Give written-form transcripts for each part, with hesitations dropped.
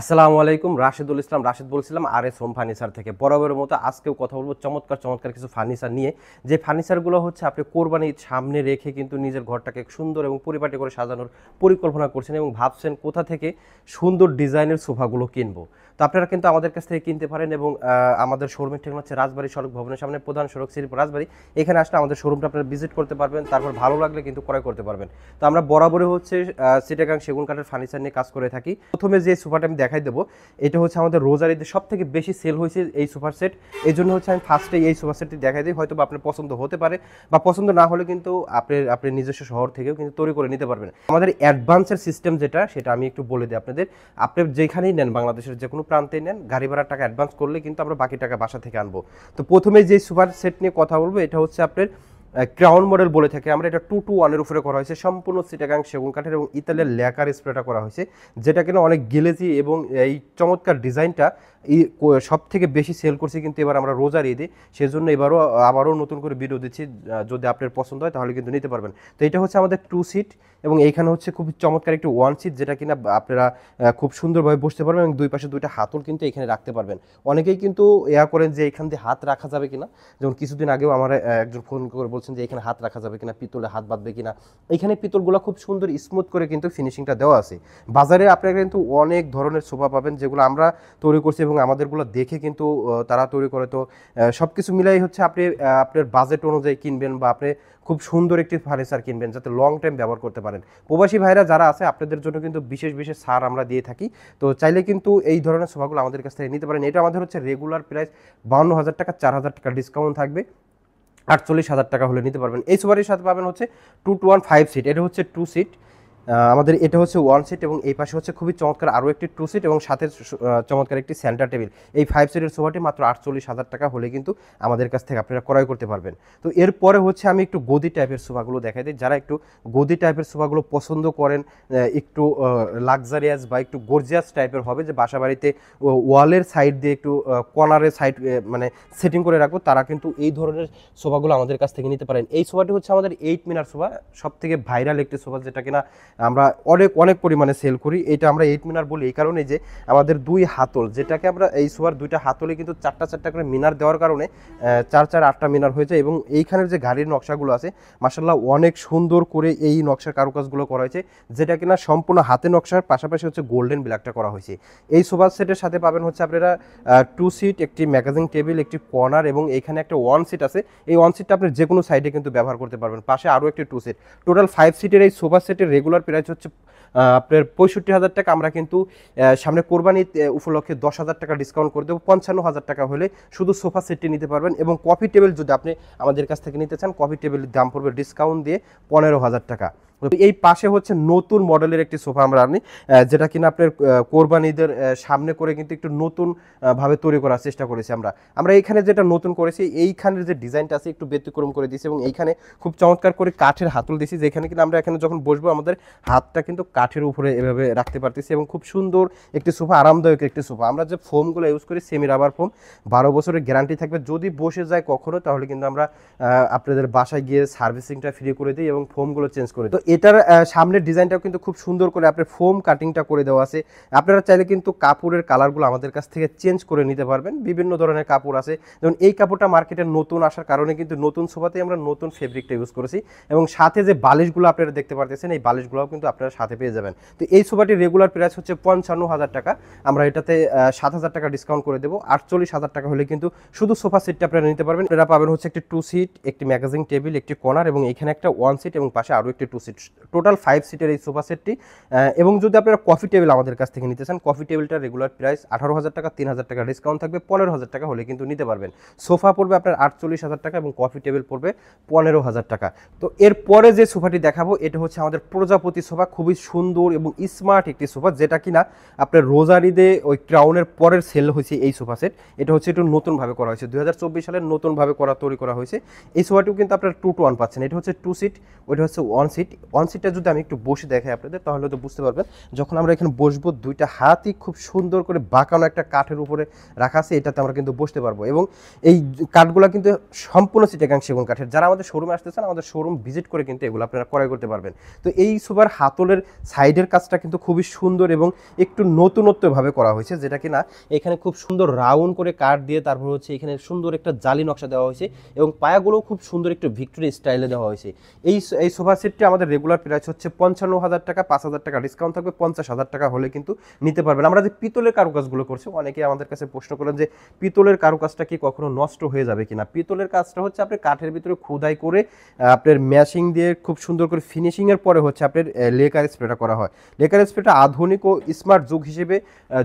আসসালামু আলাইকুম, রাশেদুল ইসলাম রাশেদ বলছিলাম RS হোম ফার্নিচার থেকে। বরাবরের মতো আজকেও কথা বলবো চমৎকার চমৎকার কিছু ফার্নিচার নিয়ে। যে ফার্নিচারগুলো হচ্ছে আপনি কোরবানি ঈদ সামনে রেখে কিন্তু নিজের ঘরটাকে সুন্দর এবং পরিপাটি করে সাজানোর পরিকল্পনা করছেন এবং ভাবছেন কোথা থেকে সুন্দর ডিজাইনের সোফাগুলো কিনবো। তো আপনারা কিন্তু আমাদের কাছ থেকে কিনতে পারেন এবং আমাদের শোরুমের ঠিকানা হচ্ছে রাজবাড়ী সড়ক ভবনের সামনে, প্রধান সড়ক শ্রীপুর রাজবাড়ী। এখানে আসলে আমাদের শোরুমটা আপনারা ভিজিট করতে পারবেন, তারপর ভালো লাগলে কিন্তু ক্রয় করতে পারবেন। তো আমরা বরাবরই হচ্ছে চিটাগাং সেগুন কাঠের ফার্নিচার নিয়ে কাজ করে থাকি। প্রথমে যে সোফাটা আমি দেখাই দেবো, এটা হচ্ছে আমাদের রোজারিতে সব থেকে বেশি সেল হয়েছে এই সোফার সেট। এই জন্য হচ্ছে আমি ফার্স্টে এই সোফা সেটটি দেখাই দিই, হয়তো বা আপনার পছন্দ হতে পারে বা পছন্দ না হলে কিন্তু আপনি নিজস্ব শহর থেকেও কিন্তু তৈরি করে নিতে পারবেন। আমাদের অ্যাডভান্সের সিস্টেম যেটা, সেটা আমি একটু বলে দিই আপনাদের। আপনি যেখানেই নেন, বাংলাদেশের যে কোনো প্রান্তেই নেন, গাড়ি ভাড়ার টাকা অ্যাডভান্স করলে কিন্তু আমরা বাকি টাকা বাসা থেকে আনবো। তো প্রথমে যে সোফার সেট নিয়ে কথা বলবো, এটা হচ্ছে আপনার ক্রাউন মডেল বলে থাকি আমরা। এটা 2-to-1 উপরে করা হয়েছে, সম্পূর্ণ চিটাগাং সেগুন কাঠের এবং ইতালির ল্যাকার স্প্রেটা করা হয়েছে, যেটা কিনা অনেক গেলেজি এবং এই চমৎকার ডিজাইনটা সব থেকে বেশি সেল করছি কিন্তু এবার আমরা রোজার ঈদে। সেজন্য আবারও নতুন করে ভিডিও দিচ্ছি, যদি আপনার পছন্দ হয় তাহলে কিন্তু নিতে পারবেন। তো এটা হচ্ছে আমাদের 2 সিট এবং এইখানে হচ্ছে খুব চমৎকার একটি 1 সিট, যেটা কিনা আপনারা খুব সুন্দরভাবে বসতে পারবেন এবং দুই পাশে দুইটা হাতল কিন্তু এখানে রাখতে পারবেন। অনেকেই কিন্তু করেন যে এখান দিয়ে হাত রাখা যাবে কিনা, যেমন কিছুদিন আগেও আমার একজন ফোন করে বলছেন যে এখানে হাত রাখা যাবে কিনা, পিতলে হাত বাঁধবে কিনা। এইখানে পিতলগুলো খুব সুন্দর স্মুথ করে কিন্তু ফিনিশিংটা দেওয়া আছে। বাজারে আপনারা কিন্তু অনেক ধরনের সোফা পাবেন যেগুলো আমরা তৈরি করছি এবং আমাদেরগুলো দেখে কিন্তু তারা তৈরি করে। তো সব কিছু মিলাই হচ্ছে আপনি আপনার বাজেট অনুযায়ী কিনবেন বা আপনি খুব সুন্দর একটি ফার্নিচার কিনবেন যাতে লং টাইম ব্যবহার করতে পারেন। প্রবাসী ভাইরা যারা আছে আপনাদের জন্য কিন্তু বিশেষ বিশেষ ছাড় আমরা দিয়ে থাকি। তো চাইলে কিন্তু এই ধরনের সোফাগুলো আমাদের কাছ থেকে নিতে পারেন। এটা আমাদের হচ্ছে রেগুলার প্রাইস 52,000 টাকা, 4,000 টাকা ডিসকাউন্ট থাকবে, 48,000 টাকা হলে নিতে পারবেন। এই সোফাটির সাথে পাবেন হচ্ছে 2-to-1 5 সিট। এটা হচ্ছে 2 সিট, আমাদের এটা হচ্ছে 1 সিট এবং এই পাশে হচ্ছে খুবই চমৎকার আরও একটি 2 সিট এবং সাথে চমৎকার একটি সেন্টার টেবিল। এই 5 সিটের সোফাটি মাত্র 48,000 টাকা হলে কিন্তু আমাদের কাছ থেকে আপনারা ক্রয় করতে পারবেন। তো এরপরে হচ্ছে আমি একটু গদি টাইপের সোফাগুলো দেখাই দিই। যারা একটু গদি টাইপের সোফাগুলো পছন্দ করেন, একটু লাক্সারিয়াস বা একটু গর্জিয়াস টাইপের হবে, যে বাসা বাড়িতে ওয়ালের সাইড দিয়ে একটু কর্নারের সাইড মানে সেটিং করে রাখবো, তারা কিন্তু এই ধরনের সোফাগুলো আমাদের কাছ থেকে নিতে পারেন। এই সোফাটি হচ্ছে আমাদের 8 মিনার সোফা, সব থেকে ভাইরাল একটি সোফা, যেটা কিনা আমরা অনেক অনেক পরিমাণে সেল করি। এটা আমরা 8 মিনার বলি এই কারণে যে আমাদের দুই হাতল, যেটাকে আমরা এই সোফার দুইটা হাতলে কিন্তু চারটা চারটা করে মিনার দেওয়ার কারণে 4-4-8টা মিনার হয়ে যায়। এবং এইখানের যে গাড়ির নকশাগুলো আছে মাশাআল্লাহ অনেক সুন্দর করে এই নকশার কারুকাজগুলো করা হয়েছে, যেটা কিনা সম্পূর্ণ হাতে নকশার পাশাপাশি হচ্ছে গোল্ডেন ব্ল্যাকটা করা হয়েছে। এই সোফা সেটের সাথে পাবেন হচ্ছে আপনারা 2 সিট, একটি ম্যাগাজিন টেবিল, একটি কর্নার এবং এখানে একটা 1 সিট আছে। এই 1 সিটটা আপনি যে কোনো সাইডে কিন্তু ব্যবহার করতে পারবেন, পাশে আরও একটি 2 সিট। টোটাল 5 সিটের এই সোফা সেটের রেগুলার প্রাইস হচ্ছে আপনার 65,000 টাকা। আমরা কিন্তু সামনে কোরবানি উপলক্ষে 10,000 টাকা ডিসকাউন্ট করে দেবো। 55,000 টাকা হলে শুধু সোফা সেটটি নিতে পারবেন এবং কফি টেবিল যদি আপনি আমাদের কাছ থেকে নিতে চান, কফি টেবিলের দাম পড়বে ডিসকাউন্ট দিয়ে 15,000 টাকা। এই পাশে হচ্ছে নতুন মডেলের একটি সোফা আমরা আনি, যেটা কিনা আপনার কোরবানিদের সামনে করে কিন্তু একটু নতুন ভাবে তৈরি করার চেষ্টা করেছি আমরা এইখানে যেটা নতুন করেছি, এইখানের যে ডিজাইনটা আছে একটু ব্যতিক্রম করে দিয়েছি এবং এইখানে খুব চমৎকার করে কাঠের হাতল দিয়েছি, যেখানে কিন্তু আমরা এখানে যখন বসবো আমাদের হাতটা কিন্তু কাঠের উপরে এভাবে রাখতে পারতেছি এবং খুব সুন্দর একটি সোফা, আরামদায়ক একটি সোফা। আমরা যে ফোমগুলো ইউজ করি সেমি রাবার ফোম, 12 বছরের গ্যারান্টি থাকবে। যদি বসে যায় কখনো তাহলে কিন্তু আমরা আপনাদের বাসায় গিয়ে সার্ভিসিংটা ফ্রি করে দিই এবং ফোমগুলো চেঞ্জ করে দিই। তো এটার সামনের ডিজাইনটাও কিন্তু খুব সুন্দর করে আপনার ফোম কাটিংটা করে দেওয়া আছে। আপনারা চাইলে কিন্তু কাপড়ের কালারগুলো আমাদের কাছ থেকে চেঞ্জ করে নিতে পারবেন। বিভিন্ন ধরনের কাপড় আছে, যেমন এই কাপড়টা মার্কেটে নতুন আসার কারণে কিন্তু নতুন সোফাতে আমরা নতুন ফেব্রিকটা ইউজ করেছি এবং সাথে যে বালিশগুলো আপনারা দেখতে পারতেছেন এই বালিশগুলোও কিন্তু আপনারা সাথে পেয়ে যাবেন। তো এই সোফাটির রেগুলার প্রাইস হচ্ছে 55,000 টাকা, আমরা এটাতে 7,000 টাকা ডিসকাউন্ট করে দেবো। 48,000 টাকা হলে কিন্তু শুধু সোফা সেটটা আপনারা নিতে পারবেন। আপনারা পাবেন হচ্ছে একটি 2 সিট, একটি ম্যাগাজিন টেবিল, একটি কর্নার এবং এখানে একটা 1 সিট এবং পাশে আরও একটি 2 সিট। টোটাল 5 সিটের এই সোফা সেটটি। এবং যদি আপনারা কফি টেবিল আমাদের কাছ থেকে নিতে চান, কফি টেবিলটা রেগুলার প্রাইস 18,000 টাকা, 3,000 টাকা ডিসকাউন্ট থাকবে, 15,000 টাকা হলে কিন্তু নিতে পারবেন। সোফা পড়বে আপনার 48,000 টাকা এবং কফি টেবিল পড়বে 15,000 টাকা। তো এরপরে যে সোফাটি দেখাবো এটা হচ্ছে আমাদের প্রজাপতি সোফা, খুবই সুন্দর এবং স্মার্ট একটি সোফা, যেটা কিনা আপনার রোজার ঈদে ওই ক্রাউনের পরের সেল হয়েছে এই সোফা সেট। এটা হচ্ছে একটু নতুনভাবে করা হয়েছে, 2024 সালের নতুনভাবে তৈরি করা হয়েছে। এই সোফাটিও কিন্তু আপনার 2-to-1 পাচ্ছেন। এটা হচ্ছে 2 সিট, ওইটা হচ্ছে 1 সিট। ওয়ান সিটটা যদি আমি একটু বসে দেখাই আপনাদের তাহলে তো বুঝতে পারবেন। যখন আমরা এখানে বসবো দুইটা হাতই খুব সুন্দর করে বাঁকানো একটা কাঠের উপরে রাখা আছে, এটাতে আমরা কিন্তু বসতে পারবো। এবং এই কাঠগুলো কিন্তু সম্পূর্ণ চিটাগাং সেগুন কাঠের। যারা আমাদের শোরুমে আসতেছেন আমাদের শোরুম ভিজিট করে কিন্তু এগুলো আপনারা ক্রয় করতে পারবেন। তো এই সোফার হাতলের সাইডের কাজটা কিন্তু খুবই সুন্দর এবং একটু নতুনত্বভাবে করা হয়েছে, যেটা কিনা এখানে খুব সুন্দর রাউন্ড করে কাঠ দিয়ে তারপর হচ্ছে এখানে সুন্দর একটা জালি নকশা দেওয়া হয়েছে এবং পায়াগুলোও খুব সুন্দর একটু ভিক্টোরি স্টাইলে দেওয়া হয়েছে। এই সোফা সেটটি আমাদের রেগুলার প্রাইস হচ্ছে 55,000 টাকা, 5,000 টাকা ডিসকাউন্ট থাকবে, 50,000 টাকা হলে কিন্তু নিতে পারবেন। আমরা যে পিতলের কারুকাজগুলো করছি, অনেকে আমাদের কাছে প্রশ্ন করেন যে পিতলের কারুকাজটা কি কখনো নষ্ট হয়ে যাবে কিনা। পিতলের কাজটা হচ্ছে আপনি কাঠের ভিতরে খোদাই করে আপনার ম্যাশিং দিয়ে খুব সুন্দর করে ফিনিশিং এর পরে হচ্ছে আপনার লেকার স্প্রেটা করা হয়। লেকার স্প্রেটা আধুনিক ও স্মার্ট যুগ হিসেবে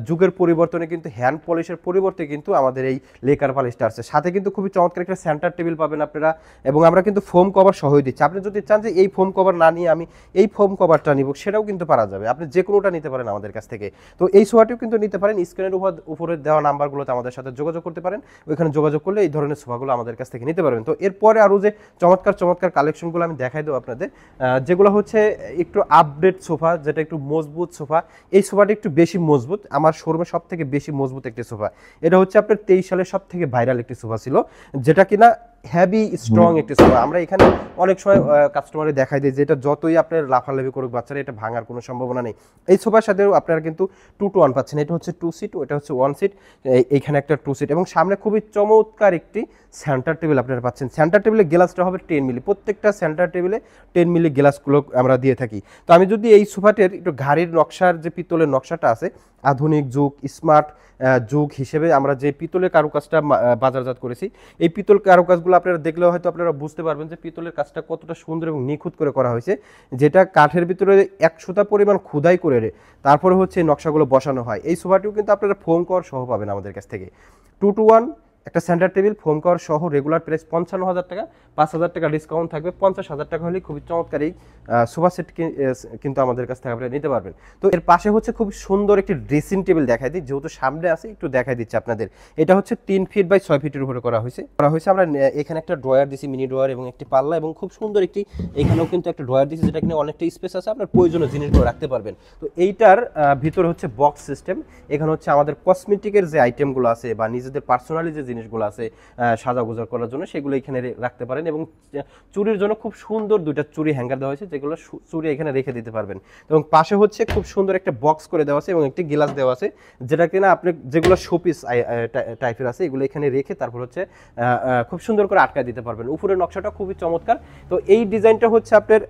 যুগের পরিবর্তনে কিন্তু হ্যান্ড পলিশের পরিবর্তে কিন্তু আমাদের এই লেকার পলিশটা আসছে। সাথে কিন্তু খুবই চমৎকার একটা সেন্টার টেবিল পাবেন আপনারা, এবং আমরা কিন্তু ফোম কভার সহই দিচ্ছি। আপনি যদি চান যে এই ফোম কভার না নিয়ে আমি এই ফোম কভারটা নিব, সেটাও কিন্তু পারা যাবে। আপনি যে কোনোটা নিতে পারেন আমাদের কাছ থেকে। তো এই সোফাটিও কিন্তু নিতে পারেন। স্ক্রিনের উপরে দেওয়া নাম্বারগুলোতে আমাদের সাথে যোগাযোগ করতে পারেন, ওইখানে যোগাযোগ করলে এই ধরনের সোফাগুলো আমাদের কাছ থেকে নিতে পারবেন। তো এরপরে আরও যে চমৎকার চমৎকার কালেকশনগুলো আমি দেখাই দেবো আপনাদের, যেগুলো হচ্ছে একটু আপডেট সোফা, যেটা একটু মজবুত সোফা। এই সোফাটা একটু বেশি মজবুত, আমার শোরুমে সব থেকে বেশি মজবুত একটি সোফা। এটা হচ্ছে আপনার 23 সালের সব থেকে ভাইরাল একটি সোফা ছিল, যেটা কিনা হেভি স্ট্রং একটি সোফা। আমরা এখানে অনেক সময় কাস্টমারে দেখাই দিই যে এটা যতই আপনার লাফালাফি করুক বাচ্চারা, এটা ভাঙার কোনো সম্ভাবনা নেই। এই সোফার সাথেও আপনারা কিন্তু 2-to-1 পাচ্ছেন। এটা হচ্ছে 2 সিট, ওটা হচ্ছে 1 সিট, এইখানে একটা 2 সিট, এবং সামনে খুবই চমৎকার একটি সেন্টার টেবিল আপনারা পাচ্ছেন। সেন্টার টেবিলের গ্লাসটা হবে 10 মিলি, প্রত্যেকটা সেন্টার টেবিলে 10 মিলি গ্লাসগুলো আমরা দিয়ে থাকি। তো আমি যদি এই সোফাটির একটু ঘাড়ির নকশার যে পিতলের নকশাটা আছে, আধুনিক যুগ স্মার্ট যুগ হিসেবে আমরা যে পিতলের কারুকাজটা বাজারজাত করেছি, এই পিতল কারুকাজগুলো আপনারা দেখলেও হয়তো আপনারা বুঝতে পারবেন যে পিতলের কাজটা কতটা সুন্দর এবং নিখুঁত করে করা হয়েছে, যেটা কাঠের ভিতরে 100টা পরিমাণ খোদাই করে তারপরে হচ্ছে এই নকশাগুলো বসানো হয়। এই সোফাটিও কিন্তু আপনারা ফোম কভার সহ পাবেন আমাদের কাছ থেকে। 2-to-1 একটা সেন্টার টেবিল, ফোম কভার সহ, রেগুলার প্রাইস 55,000 টাকা, 5,000 টাকা ডিসকাউন্ট থাকবে, 50,000 টাকা হলে খুবই চমৎকার এই সোফা সেট কিন্তু আমাদের কাছ থেকে আপনারা নিতে পারবেন। তো এর পাশে হচ্ছে খুব সুন্দর একটি ড্রেসিং টেবিল দেখাই দিই, যেহেতু সামনে আছে একটু দেখাই দিচ্ছি আপনাদের। এটা হচ্ছে 3 ফিট বাই 6 ফিটের উপরে করা হয়েছে। আমরা এখানে একটা ড্রয়ার দিছি, মিনি ড্রয়ার এবং একটি পাল্লা, এবং খুব সুন্দর একটি এখানেও কিন্তু একটা ড্রয়ার দিছি, যেটা কিনা অনেকটা স্পেস আছে, আপনার প্রয়োজনীয় জিনিসগুলো রাখতে পারবেন। তো এইটার ভিতরে হচ্ছে বক্স সিস্টেম। এখানে হচ্ছে আমাদের কসমেটিকের যে আইটেমগুলো আছে বা নিজেদের পার্সোনালি যে জিনিসগুলো আছে সাজাগোজা করার জন্য, সেগুলো এখানে রাখতে পারেন। এবং চুরির জন্য খুব সুন্দর 2টা চুরি হ্যাঙ্গার দেওয়া হয়েছে, যেগুলো চুরি এখানে রেখে দিতে পারবেন। এবং পাশে হচ্ছে খুব সুন্দর একটা বক্স করে দেওয়া আছে এবং একটি গ্লাস দেওয়া আছে, যেটা কিনা আপনি যেগুলো শোপিস টাইপের আছে এগুলো এখানে রেখে তারপর হচ্ছে খুব সুন্দর করে আটকায় দিতে পারবেন। উপরের নকশাটা খুবই চমৎকার। তো এই ডিজাইনটা হচ্ছে আপনার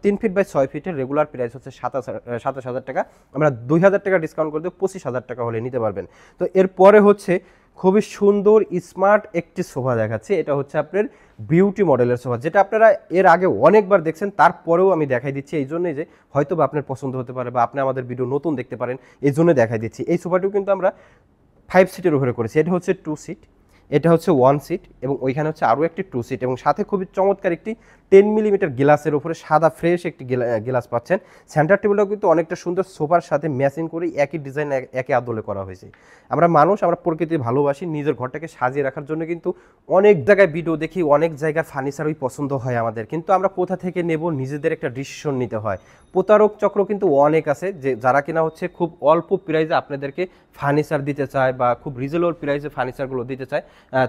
3 ফিট বাই 6 ফিটের, রেগুলার প্রাইস হচ্ছে 27,000 টাকা। আমরা 2,000 টাকা ডিসকাউন্ট করে দেবো, 25,000 টাকা হলে নিতে পারবেন। তো এরপরে হচ্ছে খুবই সুন্দর স্মার্ট একটি সোফা দেখাচ্ছে। এটা হচ্ছে আপনার বিউটি মডেলের সোফা, যেটা আপনারা এর আগে অনেকবার দেখছেন, তারপরেও আমি দেখাই দিচ্ছি এই জন্যই যে হয়তো বা আপনার পছন্দ হতে পারে বা আপনি আমাদের ভিডিও নতুন দেখতে পারেন, এই জন্য দেখাই দিচ্ছি। এই সোফাটিও কিন্তু আমরা 5 সিটের উপরে করেছি। এটা হচ্ছে 2 সিট, এটা হচ্ছে 1 সিট, এবং ওইখানে হচ্ছে আরও একটি 2 সিট, এবং সাথে খুবই চমৎকার একটি 10 মিলিমিটার গ্লাসের উপরে সাদা ফ্রেশ একটি গ্লাস পাচ্ছেন। সেন্টার টেবিলটাও কিন্তু অনেকটা সুন্দর সোফার সাথে ম্যাচিং করে একই ডিজাইন একই আদলে করা হয়েছে। আমরা প্রকৃতি ভালোবাসি, নিজের ঘরটাকে সাজিয়ে রাখার জন্য কিন্তু অনেক জায়গায় ভিডিও দেখি, অনেক জায়গার ফার্নিচারই পছন্দ হয় আমাদের, কিন্তু আমরা কোথা থেকে নেব নিজেদের একটা ডিসিশন নিতে হয়। প্রতারক চক্র কিন্তু অনেক আছে, যে যারা কিনা হচ্ছে খুব অল্প প্রাইসে আপনাদেরকে ফার্নিচার দিতে চায় বা খুব রিজনেবল প্রাইসে ফার্নিচারগুলো দিতে চায়।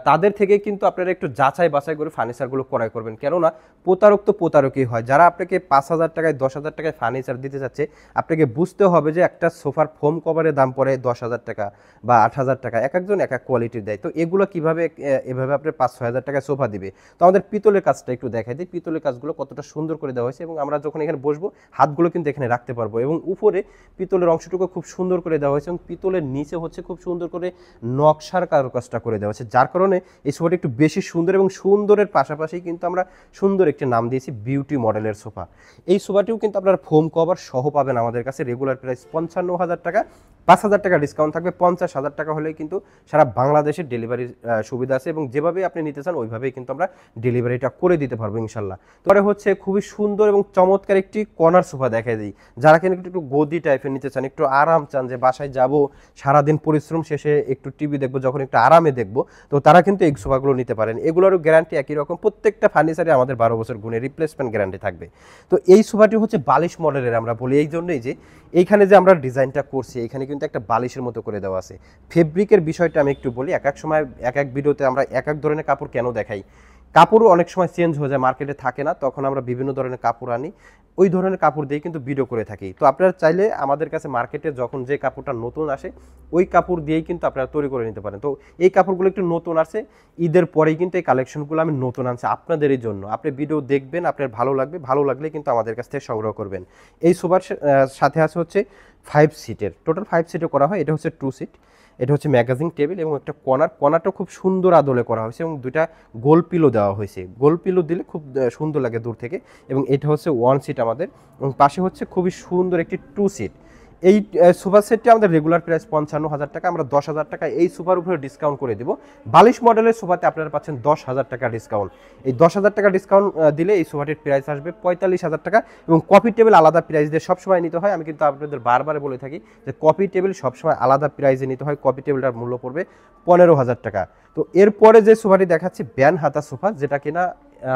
তাদের থেকে কিন্তু আপনারা একটু যাচাই বাছাই করে ফার্নিচারগুলো ক্রয় করবেন, কেননা প্রতারক তো প্রতারকই হয়। যারা আপনাকে 5,000 টাকায় 10,000 টাকায় ফার্নিচার দিতে চাচ্ছে, আপনাকে বুঝতে হবে যে একটা সোফার ফোম কভারের দাম পড়ে 10,000 টাকা বা 8,000 টাকা, এক একজন এক এক কোয়ালিটির দেয়। তো এগুলো কিভাবে এভাবে আপনার 5-6 হাজার টাকায় সোফা দিবে। তো আমাদের পিতলের কাজটা একটু দেখাই দিই, পিতলের কাজগুলো কতটা সুন্দর করে দেওয়া হয়েছে, এবং আমরা যখন এখানে বসবো হাতগুলো কিন্তু এখানে রাখতে পারবো, এবং উপরে পিতলের অংশটুকু খুব সুন্দর করে দেওয়া হয়েছে, এবং পিতলের নিচে হচ্ছে খুব সুন্দর করে নকশার কারুকাজটা করে দেওয়া হয়েছে, যার কারণে এই সোফাটা একটু বেশি সুন্দর, এবং সুন্দরের পাশাপাশি কিন্তু আমরা সুন্দর একটি নাম দিয়েছি বিউটি মডেলের সোফা। এই সোফাটিও কিন্তু আপনারা ফোম কভার সহ পাবেন আমাদের কাছে, রেগুলার প্রাইস 55,000 টাকা, 5,000 টাকা ডিসকাউন্ট থাকবে। 50,000 টাকা হলেই কিন্তু সারা বাংলাদেশের ডেলিভারির সুবিধা আছে এবং যেভাবে আপনি নিতে চান ওইভাবেই কিন্তু আমরা ডেলিভারিটা করে দিতে পারবো ইনশাল্লাহ। পরে হচ্ছে খুবই সুন্দর এবং চমৎকার একটি কর্নার সোফা দেখাই দিই। যারা কিন্তু একটু গদি টাইপের নিতে চান, একটু আরাম চান, যে বাসায় যাব সারাদিন পরিশ্রম শেষে একটু টিভি দেখবো, যখন একটু আরামে দেখবো, তো তারা কিন্তু এই সোফাগুলো নিতে পারেন। এগুলোরও গ্যারান্টি একই রকম, প্রত্যেকটা ফার্নিচারে আমাদের 12 বছর গুণে রিপ্লেসমেন্ট গ্যারান্টি থাকবে। তো এই সোফাটি হচ্ছে বালিশ মডেলের আমরা বলি এই জন্যই যে এইখানে যে আমরা ডিজাইনটা করছি এখানে কিন্তু একটা বালিশের মতো করে দেওয়া আছে। ফেব্রিকের বিষয়টা আমি একটু বলি, এক এক সময় এক এক ভিডিওতে আমরা এক এক ধরনের কাপড় কেন দেখাই, কাপড়ও অনেক সময় চেঞ্জ হয়ে যায়, মার্কেটে থাকে না, তখন আমরা বিভিন্ন ধরনের কাপড় আনি, ওই ধরনের কাপড় দিয়ে কিন্তু ভিডিও করে থাকি। তো আপনারা চাইলে আমাদের কাছে মার্কেটে যখন যে কাপড়টা নতুন আসে ওই কাপড় দিয়েই কিন্তু আপনারা তৈরি করে নিতে পারেন। তো এই কাপড়গুলো একটু নতুন আসে, ঈদের পরেই কিন্তু এই কালেকশনগুলো আমি নতুন আনছি আপনাদেরই জন্য। আপনি ভিডিও দেখবেন, আপনার ভালো লাগবে, ভালো লাগলে কিন্তু আমাদের কাছ থেকে সংগ্রহ করবেন। এই সোফার সাথে আছে হচ্ছে 5 সিটের, টোটাল 5 সিটে করা হয়। এটা হচ্ছে 2 সিট, এটা হচ্ছে ম্যাগাজিন টেবিল এবং একটা কর্নারটা খুব সুন্দর আদলে করা হয়েছে এবং দুইটা গোল পিলো দেওয়া হয়েছে। গোল পিলো দিলে খুব সুন্দর লাগে দূর থেকে। এবং এটা হচ্ছে 1 সিট আমাদের, এবং পাশে হচ্ছে খুবই সুন্দর একটি 2 সিট। এই সোফা সেটটি আমাদের রেগুলার প্রাইস 55,000 টাকা, আমরা 10,000 টাকা এই সোফার উপরে ডিসকাউন্ট করে দেবো। বালিশ মডেলের সোফাতে আপনারা পাচ্ছেন 10,000 টাকা ডিসকাউন্ট। এই 10,000 টাকা ডিসকাউন্ট দিলে এই সোফাটির প্রাইস আসবে 45,000 টাকা। এবং কফি টেবিল আলাদা প্রাইস দিয়ে সবসময় নিতে হয়, আমি কিন্তু আপনাদের বারবার বলে থাকি যে কফি টেবিল সবসময় আলাদা প্রাইসে নিতে হয়। কফি টেবিলটার মূল্য পড়বে 15,000 টাকা। তো এরপরে যে সোফাটি দেখাচ্ছি ব্যান হাতা সোফা, যেটা কিনা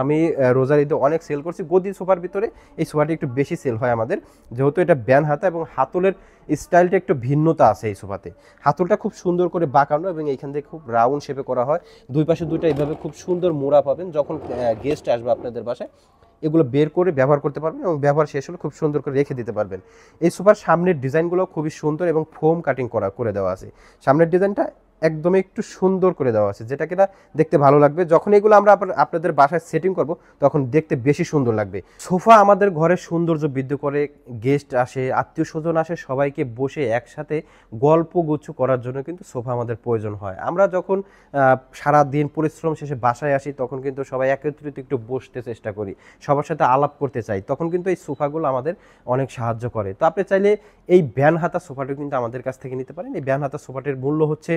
আমি রোজার ঈদে অনেক সেল করছি। গদি সোফার ভিতরে এই সোফাটি একটু বেশি সেল হয় আমাদের, যেহেতু এটা ব্যান হাতা এবং হাতলের স্টাইলটা একটু ভিন্নতা আছে এই সোফাতে। হাতলটা খুব সুন্দর করে বাঁকানো এবং এইখান থেকে খুব রাউন্ড শেপে করা হয়। দুই পাশে দুইটা এইভাবে খুব সুন্দর মোড়া পাবেন, যখন গেস্ট আসবে আপনাদের বাসায় এগুলো বের করে ব্যবহার করতে পারবেন এবং ব্যবহার শেষ হলে খুব সুন্দর করে রেখে দিতে পারবেন। এই সোফার সামনের ডিজাইনগুলো খুবই সুন্দর এবং ফোম কাটিং করে দেওয়া আছে। সামনের ডিজাইনটা একদমই একটু সুন্দর করে দেওয়া আছে, যেটা কিনা দেখতে ভালো লাগবে। যখন এগুলো আমরা আপনাদের বাসায় সেটিং করব তখন দেখতে বেশি সুন্দর লাগবে। সোফা আমাদের ঘরের সৌন্দর্য বৃদ্ধি করে, গেস্ট আসে, আত্মীয় স্বজন আসে, সবাইকে বসে একসাথে গল্প গুচ্ছ করার জন্য কিন্তু সোফা আমাদের প্রয়োজন হয়। আমরা যখন সারা দিন পরিশ্রম শেষে বাসায় আসি তখন কিন্তু সবাই একত্রিত একটু বসতে চেষ্টা করি, সবার সাথে আলাপ করতে চাই, তখন কিন্তু এই সোফাগুলো আমাদের অনেক সাহায্য করে। তো আপনি চাইলে এই ব্যান হাতা সোফাটি কিন্তু আমাদের কাছ থেকে নিতে পারেন। এই ব্যান হাতা সোফাটির মূল্য হচ্ছে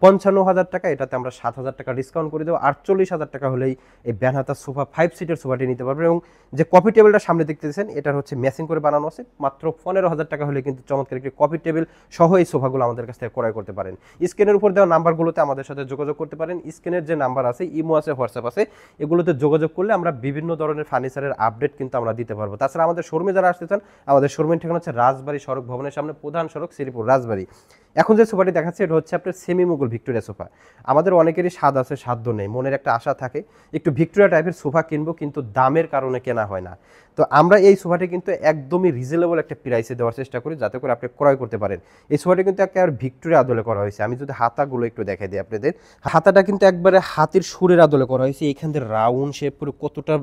55,000 টাকা, এটাতে আমরা 7,000 টাকা ডিসকাউন্ট করে দেবো। 48,000 টাকা হলেই এই ব্যান হাতা সোফা 5 সিটের সোফাটি নিতে পারবেন। এবং যে কফি টেবিলটা সামনে দেখতেছেন এটার হচ্ছে ম্যাচিং করে বানানো আছে, মাত্র 15,000 টাকা হলে কিন্তু চমৎকার একটি কফি টেবিল সহ এই সোফাগুলো আমাদের কাছ থেকে ক্রয় করতে পারেন। স্ক্রিনের উপর দেওয়া নাম্বারগুলোতে আমাদের সাথে যোগাযোগ করতে পারেন। স্ক্রিনের যে নাম্বার আছে, ইমো আছে, হোয়াটসঅ্যাপ আছে, এগুলোতে যোগাযোগ করলে আমরা বিভিন্ন ধরনের ফার্নিচারের আপডেট কিন্তু আমরা দিতে পারবো। তাছাড়া আমাদের শোরুমে যারা আসতে চান, আমাদের শোরুমের ঠিকানা হচ্ছে রাজবাড়ী সড়ক ভবনের সামনে, প্রধান সড়ক, শ্রীপুর, রাজবাড়ী। এখন যে সোফাটি দেখাচ্ছে এটা হচ্ছে আপনার সেমি মুঘল ভিক্টোরিয়া সোফা। আমাদের অনেকেরই স্বাদ আছে, সাধ্য নেই, মনের একটা আশা থাকে একটু ভিক্টোরিয়া টাইপের সোফা কিনবো, কিন্তু দামের কারণে কেনা হয় না। তো আমরা এই সোফাটি কিন্তু একদমই রিজনেবল একটা প্রাইসে দেওয়ার চেষ্টা করি, যাতে করে আপনি ক্রয় করতে পারেন। এই সোফাটি কিন্তু একেবারে ভিক্টোরিয়া আদলে করা হয়েছে। আমি যদি হাতাগুলো একটু দেখাই দিই আপনাদের, হাতাটা কিন্তু একবারে হাতির সুরের আদলে করা হয়েছে। এখান থেকে রাউন্ড শেপ করে কতটা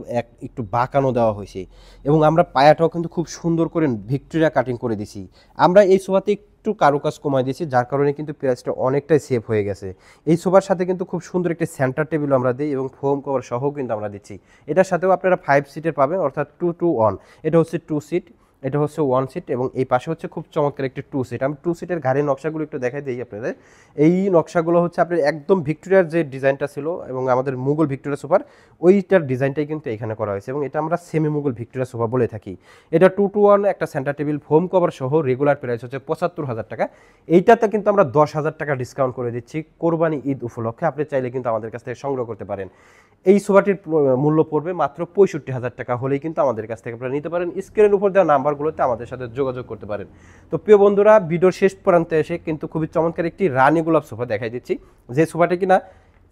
একটু বাঁকানো দেওয়া হয়েছে, এবং আমরা পায়াটাও কিন্তু খুব সুন্দর করে ভিক্টোরিয়া কাটিং করে দিছি। আমরা এই সোফাতে একটু কারুকাজ কমাই দিয়েছি, যার কারণে কিন্তু প্রাইসটা অনেকটাই সেভ হয়ে গেছে। এই সোফার সাথে কিন্তু খুব সুন্দর একটি সেন্টার টেবিল আমরা দিই এবং ফোম কভার সহ কিন্তু আমরা দিচ্ছি। এটার সাথেও আপনারা 5 সিটের পাবেন, অর্থাৎ 2-to-1। এটা হচ্ছে 2 সিট, এটা হচ্ছে 1 সিট, এবং এই পাশে হচ্ছে খুব চমৎকার একটি 2 সিট। আমি 2 সিটের গাড়ির নকশাগুলো একটু দেখাই দিই আপনাদের। এই নকশাগুলো হচ্ছে আপনার একদম ভিক্টোরিয়ার যে ডিজাইনটা ছিল এবং আমাদের মুঘল ভিক্টোরিয়া সোফার ওইটার ডিজাইনটাই কিন্তু এখানে করা হয়েছে, এবং এটা আমরা সেমি মুঘল ভিক্টোরিয়া সোফা বলে থাকি। এটা 2-to-1, একটা সেন্টার টেবিল, ফোম কভার সহ রেগুলার প্রাইস হচ্ছে 75,000 টাকা। এইটাতে কিন্তু আমরা 10,000 টাকা ডিসকাউন্ট করে দিচ্ছি কোরবানি ঈদ উপলক্ষে। আপনি চাইলে কিন্তু আমাদের কাছ থেকে সংগ্রহ করতে পারেন। এই সোফাটির মূল্য পড়বে মাত্র 65,000 টাকা হলেই কিন্তু আমাদের কাছ থেকে আপনারা নিতে পারেন। স্ক্রিনের উপর দেওয়া নাম্বারগুলোতে আমাদের সাথে যোগাযোগ করতে পারেন। তো প্রিয় বন্ধুরা, ভিডিওর শেষ প্রান্তে এসে কিন্তু খুবই চমৎকার একটি রানী গোলাপ সোফা দেখাই দিচ্ছি, যে সোফাটা কিনা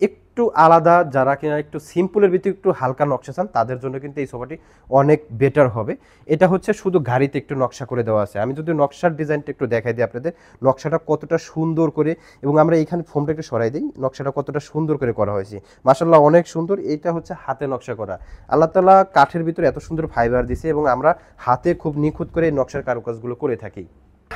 একটু আলাদা, যারা কিনা একটু সিম্পলের ভিতরে একটু হালকা নকশা চান তাদের জন্য কিন্তু এই সোফাটি অনেক বেটার হবে। এটা হচ্ছে শুধু গাড়িতে একটু নকশা করে দেওয়া আছে। আমি যদি নকশার ডিজাইনটা একটু দেখাই দিই আপনাদের, নকশাটা কতটা সুন্দর করে, এবং আমরা এইখানে ফোমটা একটু সরাই দিই, নকশাটা কতটা সুন্দর করে করা হয়েছে, মাশাআল্লাহ অনেক সুন্দর। এটা হচ্ছে হাতে নকশা করা, আল্লাহ তাআলা কাঠের ভিতরে এত সুন্দর ফাইবার দিয়েছে এবং আমরা হাতে খুব নিখুঁত করে এই নকশার কারুকাজগুলো করে থাকি।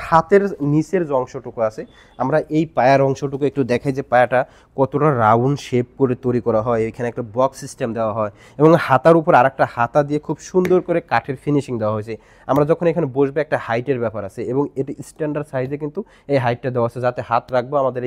হাতের নিচের যে অংশটুকু আছে আমরা এই পায়ার অংশটুকু একটু দেখাই যে পায়াটা কতটা রাউন্ড শেপ করে তৈরি করা হয়, এখানে একটা বক্স সিস্টেম দেওয়া হয় এবং হাতার উপর আরেকটা হাতা দিয়ে খুব সুন্দর করে কাঠের ফিনিশিং দেওয়া হয়েছে। আমরা যখন এখানে বসবে একটা হাইটের ব্যাপার আছে এবং এটি স্ট্যান্ডার্ড সাইজে কিন্তু এই হাইটটা দেওয়া আছে, যাতে হাত রাখবো আমাদের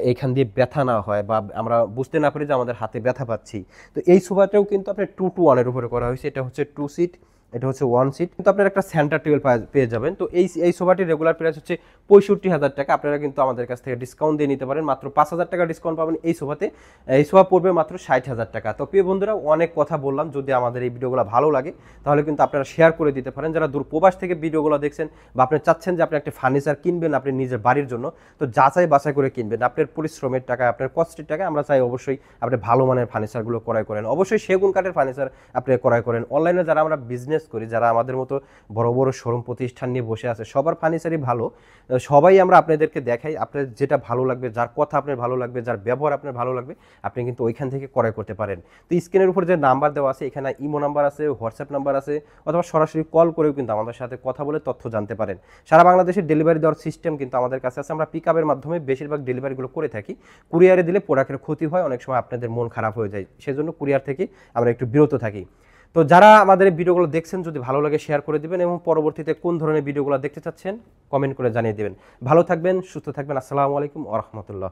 এইখান দিয়ে ব্যথা না হয় বা আমরা বুঝতে না পারি যে আমাদের হাতে ব্যথা পাচ্ছি। তো এই সোফাটাও কিন্তু আপনার 2-to-1 এর উপরে করা হয়েছে, এটা হচ্ছে 2 সিট, এটা হচ্ছে 1 সিট, কিন্তু আপনার একটা সেন্টার টেবিল পেয়ে যাবেন। তো এই সোফাটির রেগুলার প্রাইস হচ্ছে 65,000 টাকা। আপনারা কিন্তু আমাদের কাছ থেকে ডিসকাউন্ট দিয়ে নিতে পারেন, মাত্র 5,000 টাকা ডিসকাউন্ট পাবেন এই সোফাতে। এই সোফা পড়বে মাত্র 60,000 টাকা। তো প্রিয় বন্ধুরা, অনেক কথা বললাম, যদি আমাদের এই ভিডিওগুলো ভালো লাগে তাহলে কিন্তু আপনারা শেয়ার করে দিতে পারেন। যারা দূর প্রবাস থেকে ভিডিওগুলো দেখছেন বা আপনি চাচ্ছেন যে আপনি একটা ফার্নিচার কিনবেন আপনি নিজের বাড়ির জন্য, তো যাচাই বাছাই করে কিনবেন, আপনার পরিশ্রমের টাকা আপনার কষ্টের টাকা আমরা চাই অবশ্যই আপনি ভালো মানের ফার্নিচারগুলো ক্রয় করেন, অবশ্যই সেগুন কাঠের ফার্নিচার আপনি ক্রয় করেন। অনলাইনে যারা আমরা বিজনেস করি, যারা আমাদের মতো বড় বড় শোরুম প্রতিষ্ঠান নিয়ে বসে আছে, সবার ফার্নিচারই ভালো, সবাই আমরা আপনাদেরকে দেখাই, আপনার যেটা ভালো লাগবে, যার কথা আপনার ভালো লাগবে, যার ব্যবহার আপনার ভালো লাগবে, আপনি কিন্তু ওইখান থেকে ক্রয় করতে পারেন। তো স্ক্রিনের উপর যে নাম্বার দেওয়া আছে, এখানে ইমো নাম্বার আছে, হোয়াটসঅ্যাপ নাম্বার আছে, অথবা সরাসরি কল করেও কিন্তু আমাদের সাথে কথা বলে তথ্য জানতে পারেন। সারা বাংলাদেশের ডেলিভারি দেওয়ার সিস্টেম কিন্তু আমাদের কাছে আছে, আমরা পিকআপের মাধ্যমে বেশিরভাগ ডেলিভারিগুলো করে থাকি। কুরিয়ারে দিলে প্রোডাক্টের ক্ষতি হয়, অনেক সময় আপনাদের মন খারাপ হয়ে যায়, সেজন্য কুরিয়ার থেকে আমরা একটু বিরত থাকি। তো যারা আমাদের এই ভিডিওগুলো দেখছেন, যদি ভালো লাগে শেয়ার করে দিবেন এবং পরবর্তীতে কোন ধরনের ভিডিওগুলো দেখতে চাচ্ছেন কমেন্ট করে জানিয়ে দিবেন। ভালো থাকবেন, সুস্থ থাকবেন। আসসালামু আলাইকুম ওয়া রাহমাতুল্লাহ।